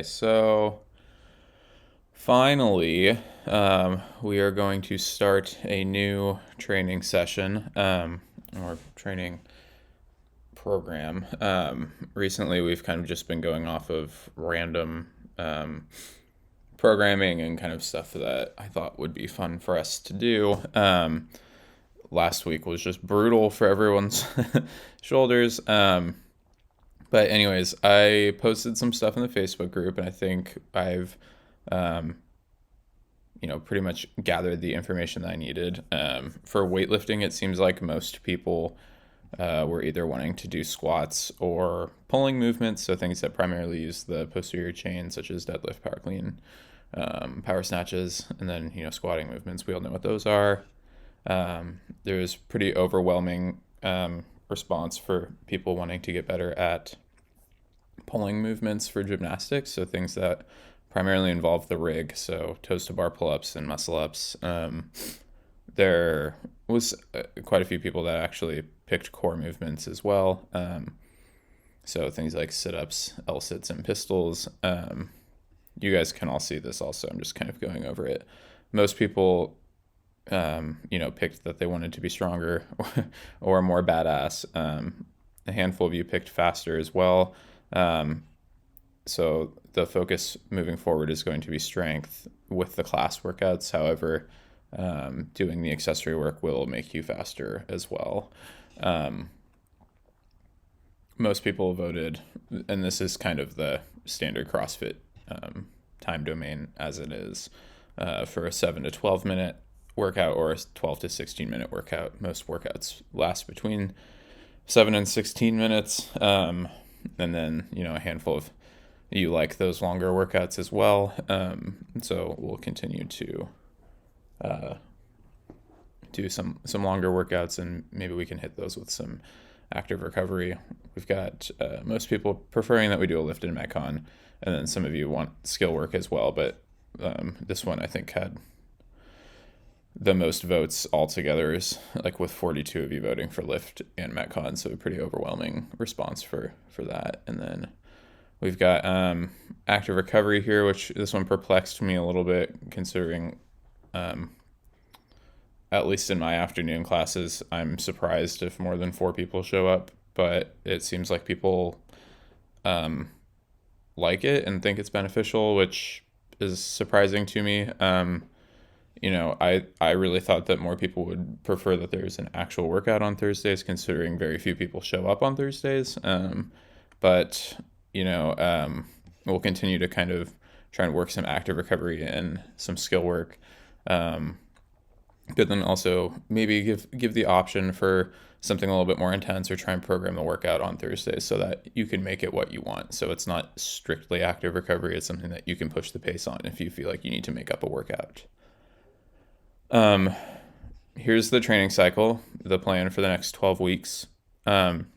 So finally, we are going to start a new training session or training program. Recently, we've kind of just been going off of random programming and kind of stuff that I thought would be fun for us to do. Last week was just brutal for everyone's shoulders. But anyways, I posted some stuff in the Facebook group, and I think I've, um, pretty much gathered the information that I needed. For weightlifting, it seems like most people were either wanting to do squats or pulling movements, so things that primarily use the posterior chain, such as deadlift, power clean, power snatches, and then squatting movements. We all know what those are. There's pretty overwhelming response for people wanting to get better at pulling movements for gymnastics, so things that primarily involve the rig, so toes to bar pull-ups and muscle ups. There was quite a few people that actually picked core movements as well, so things like sit-ups, L-sits, and pistols. You guys can all see this also. I'm just kind of going over it. Most people picked that they wanted to be stronger or more badass. A handful of you picked faster as well. So the focus moving forward is going to be strength with the class workouts. However, doing the accessory work will make you faster as well. Most people voted, and this is kind of the standard CrossFit time domain as it is, for a 7 to 12 minute workout or a 12 to 16 minute workout. Most workouts last between 7 and 16 minutes. And then, a handful of you like those longer workouts as well. So we'll continue to do some longer workouts, and maybe we can hit those with some active recovery. We've got most people preferring that we do a lift and metcon, and then some of you want skill work as well, but this one I think had the most votes altogether, is like with 42 of you voting for lift and metcon, so a pretty overwhelming response for that. And then we've got active recovery here, which this one perplexed me a little bit, considering at least in my afternoon classes, I'm surprised if more than 4 people show up, but it seems like people like it and think it's beneficial, which is surprising to me. I really thought that more people would prefer that there's an actual workout on Thursdays, considering very few people show up on Thursdays. But we'll continue to kind of try and work some active recovery and some skill work. But then also maybe give the option for something a little bit more intense, or try and program the workout on Thursdays so that you can make it what you want. So it's not strictly active recovery. It's something that you can push the pace on if you feel like you need to make up a workout. Here's the training cycle, the plan for the next 12 weeks. I'm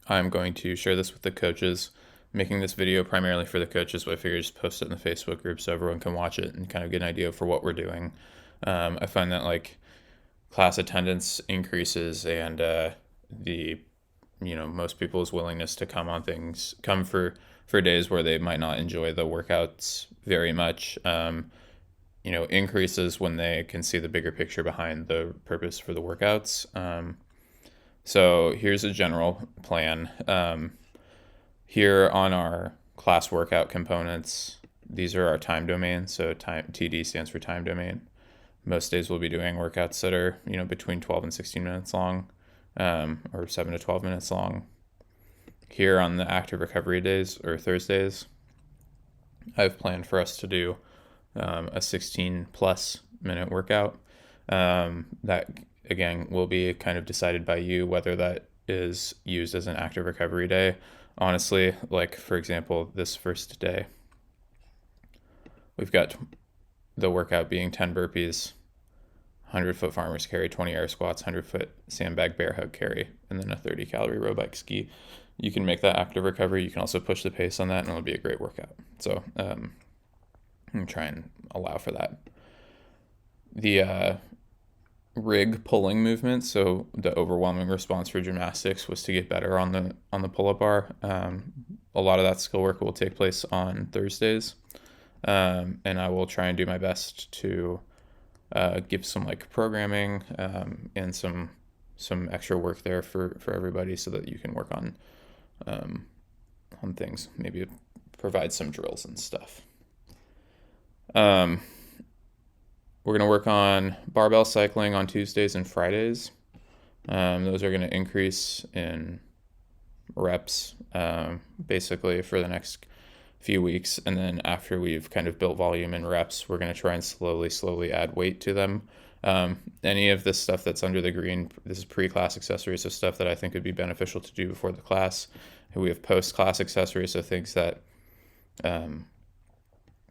going to share this with the coaches, making this video primarily for the coaches, but I figured just post it in the Facebook group so everyone can watch it and kind of get an idea for what we're doing. I find that class attendance increases, and most people's willingness to come for days where they might not enjoy the workouts very much, increases when they can see the bigger picture behind the purpose for the workouts. So here's a general plan. Here on our class workout components, these are our time domains. So TD stands for time domain. Most days we'll be doing workouts that are, between 12 and 16 minutes long, or 7 to 12 minutes long. Here on the active recovery days, or Thursdays, I've planned for us to do a 16 plus minute workout. That again will be kind of decided by you whether that is used as an active recovery day. Honestly, for example, this first day, we've got the workout being 10 burpees, 100-foot farmer's carry, 20 air squats, 100-foot sandbag bear hug carry, and then a 30-calorie row bike ski. You can make that active recovery. You can also push the pace on that, and it'll be a great workout. So I'm try and allow for that. The rig pulling movement. So the overwhelming response for gymnastics was to get better on the pull-up bar. A lot of that skill work will take place on Thursdays, and I will try and do my best to give some like programming and some extra work there for everybody so that you can work on things. Maybe provide some drills and stuff. We're going to work on barbell cycling on Tuesdays and Fridays. Those are going to increase in reps basically for the next few weeks. And then after we've kind of built volume and reps, we're going to try and slowly add weight to them. Any of this stuff that's under the green, this is pre-class accessories, so stuff that I think would be beneficial to do before the class. We have post-class accessories, so things that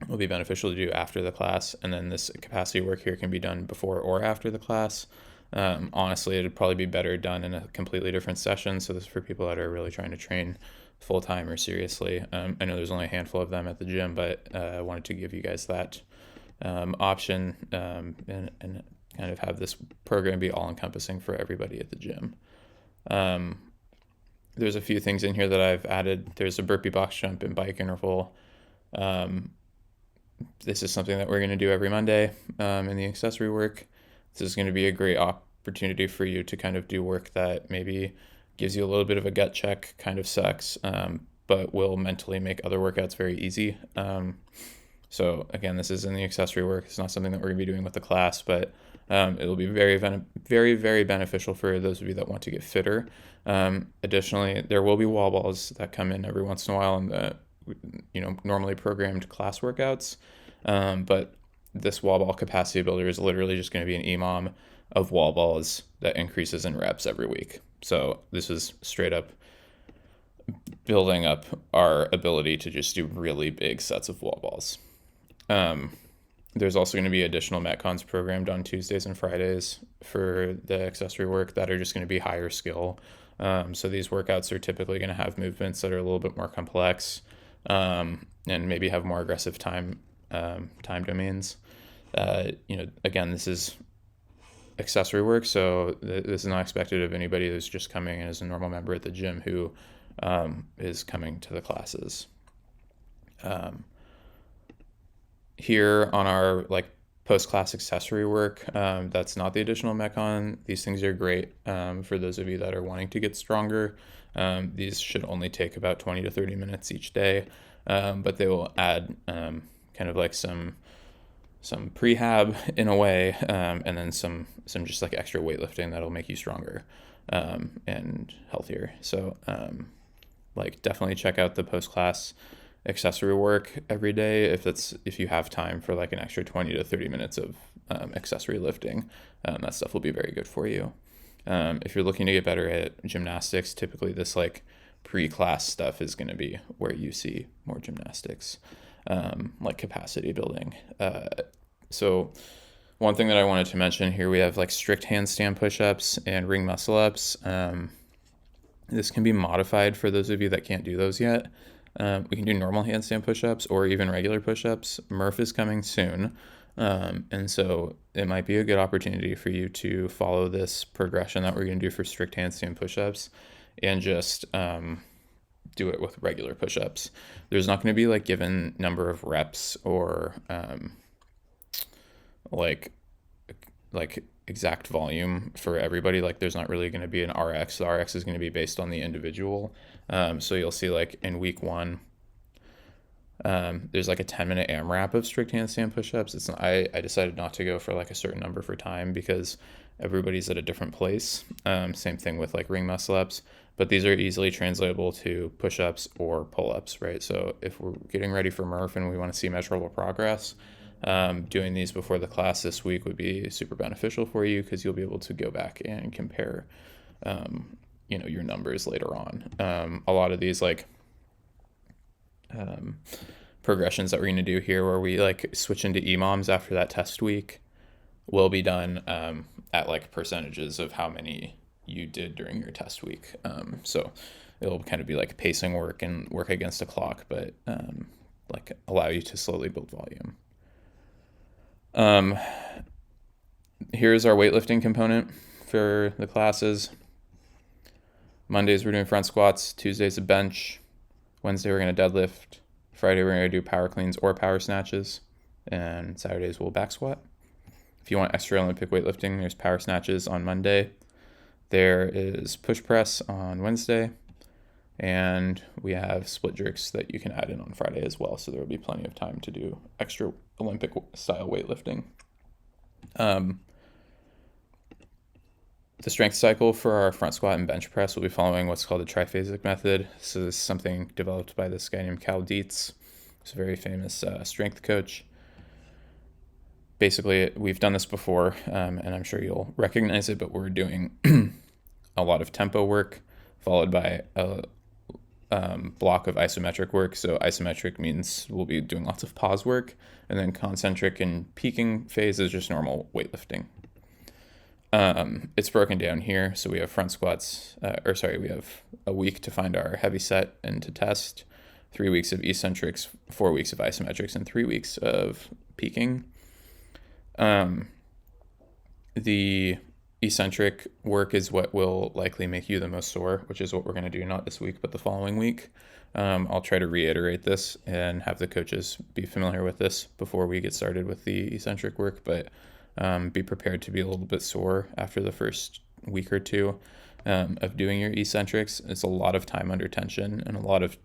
will be beneficial to do after the class, and then this capacity work here can be done before or after the class. Honestly, it'd probably be better done in a completely different session, so this is for people that are really trying to train full-time or seriously. I know there's only a handful of them at the gym, but I wanted to give you guys that option and kind of have this program be all-encompassing for everybody at the gym. There's a few things in here that I've added. There's a burpee box jump and bike interval. This is something that we're going to do every Monday in the accessory work. This is going to be a great opportunity for you to kind of do work that maybe gives you a little bit of a gut check, kind of sucks, but will mentally make other workouts very easy. So again, this is in the accessory work. It's not something that we're going to be doing with the class, but it'll be very, very beneficial for those of you that want to get fitter. Additionally, there will be wall balls that come in every once in a while in the normally programmed class workouts, but this wall ball capacity builder is literally just going to be an EMOM of wall balls that increases in reps every week. So this is straight up building up our ability to just do really big sets of wall balls. There's also going to be additional metcons programmed on Tuesdays and Fridays for the accessory work that are just going to be higher skill. So these workouts are typically going to have movements that are a little bit more complex, and maybe have more aggressive time domains. Again, this is accessory work, so this is not expected of anybody who's just coming in as a normal member at the gym who is coming to the classes. Here on our post-class accessory work, that's not the additional metcon. These things are great for those of you that are wanting to get stronger. These should only take about 20 to 30 minutes each day, but they will add kind of like some prehab in a way, and then some just like extra weightlifting that'll make you stronger and healthier. So definitely check out the post-class accessory work every day if you have time for like an extra 20 to 30 minutes of accessory lifting. That stuff will be very good for you. If you're looking to get better at gymnastics, typically this pre-class stuff is going to be where you see more gymnastics, like capacity building. So one thing that I wanted to mention here, we have strict handstand push-ups and ring muscle ups. This can be modified for those of you that can't do those yet. We can do normal handstand push-ups or even regular push-ups. Murph is coming soon, and so it might be a good opportunity for you to follow this progression that we're going to do for strict handstand push-ups and just do it with regular push-ups. There's not going to be given number of reps or exact volume for everybody. There's not really going to be an RX. The RX is going to be based on the individual. So you'll see in week 1, there's a 10-minute AMRAP of strict handstand push-ups. I decided not to go for a certain number for time because everybody's at a different place. Same thing with ring muscle ups, but these are easily translatable to push-ups or pull-ups, right? So if we're getting ready for Murph and we want to see measurable progress, doing these before the class this week would be super beneficial for you because you'll be able to go back and compare your numbers later on. A lot of these progressions that we're going to do here where we switch into EMOMs after that test week will be done at percentages of how many you did during your test week. So it'll kind of be pacing work and work against a clock, but allow you to slowly build volume. Here's our weightlifting component for the classes. Mondays we're doing front squats, Tuesdays a bench, Wednesday we're going to deadlift, Friday we're going to do power cleans or power snatches, and Saturdays we'll back squat. If you want extra Olympic weightlifting, there's power snatches on Monday. There is push press on Wednesday, and we have split jerks that you can add in on Friday as well, so there will be plenty of time to do extra Olympic style weightlifting. The strength cycle for our front squat and bench press will be following what's called the triphasic method. So this is something developed by this guy named Cal Dietz. He's a very famous strength coach. Basically, we've done this before, and I'm sure you'll recognize it, but we're doing a lot of tempo work followed by a block of isometric work. So isometric means we'll be doing lots of pause work, and then concentric and peaking phase is just normal weightlifting. It's broken down here. So we have front squats, we have a week to find our heavy set and to test, 3 weeks of eccentrics, 4 weeks of isometrics, and 3 weeks of peaking. The eccentric work is what will likely make you the most sore, which is what we're going to do not this week, but the following week. I'll try to reiterate this and have the coaches be familiar with this before we get started with the eccentric work, but be prepared to be a little bit sore after the first week or two of doing your eccentrics. It's a lot of time under tension and a lot of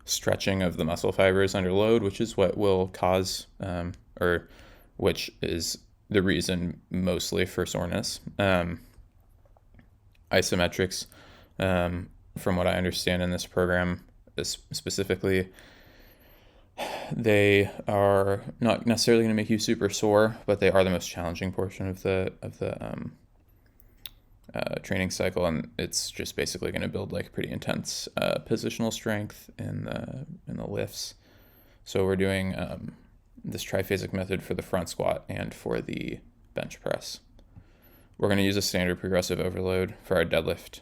stretching of the muscle fibers under load, which is what will cause, or which is the reason mostly for soreness. Isometrics, from what I understand in this program, is specifically, they are not necessarily going to make you super sore, but they are the most challenging portion of the training cycle, and it's just basically going to build like pretty intense positional strength in the lifts. So we're doing this triphasic method for the front squat and for the bench press. We're going to use a standard progressive overload for our deadlift,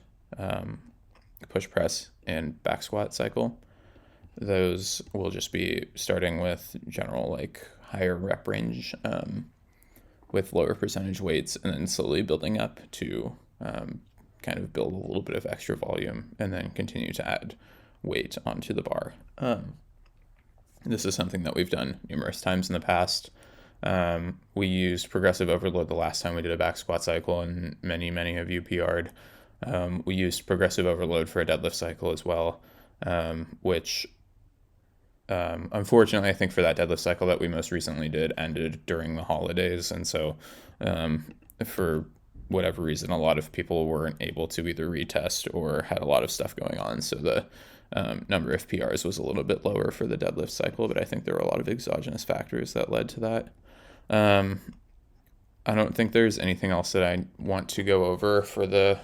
push press, and back squat cycle. Those will just be starting with general like higher rep range with lower percentage weights, and then slowly building up to kind of build a little bit of extra volume and then continue to add weight onto the bar. This is something that we've done numerous times in the past. We used progressive overload the last time we did a back squat cycle, and many of you PR'd. We used progressive overload for a deadlift cycle as well, which unfortunately, I think for that deadlift cycle that we most recently did ended during the holidays. And so for whatever reason, a lot of people weren't able to either retest or had a lot of stuff going on. So the number of PRs was a little bit lower for the deadlift cycle, but I think there were a lot of exogenous factors that led to that. I don't think there's anything else that I want to go over for the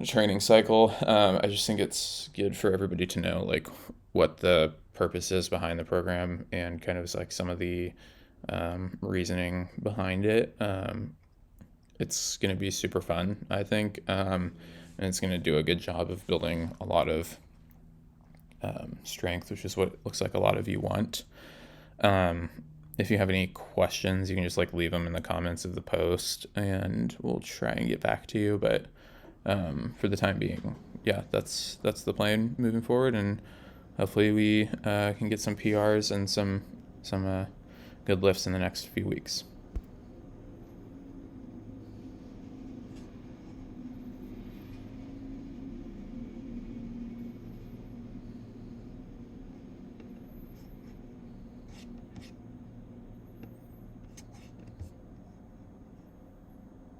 training cycle. I just think it's good for everybody to know like what the purpose is behind the program and kind of like some of the reasoning behind it. It's going to be super fun, I think, and it's going to do a good job of building a lot of strength, which is what it looks like a lot of you want. If you have any questions, you can just like leave them in the comments of the post and we'll try and get back to you. But for the time being, yeah, that's the plan moving forward, and hopefully we can get some PRs and some good lifts in the next few weeks.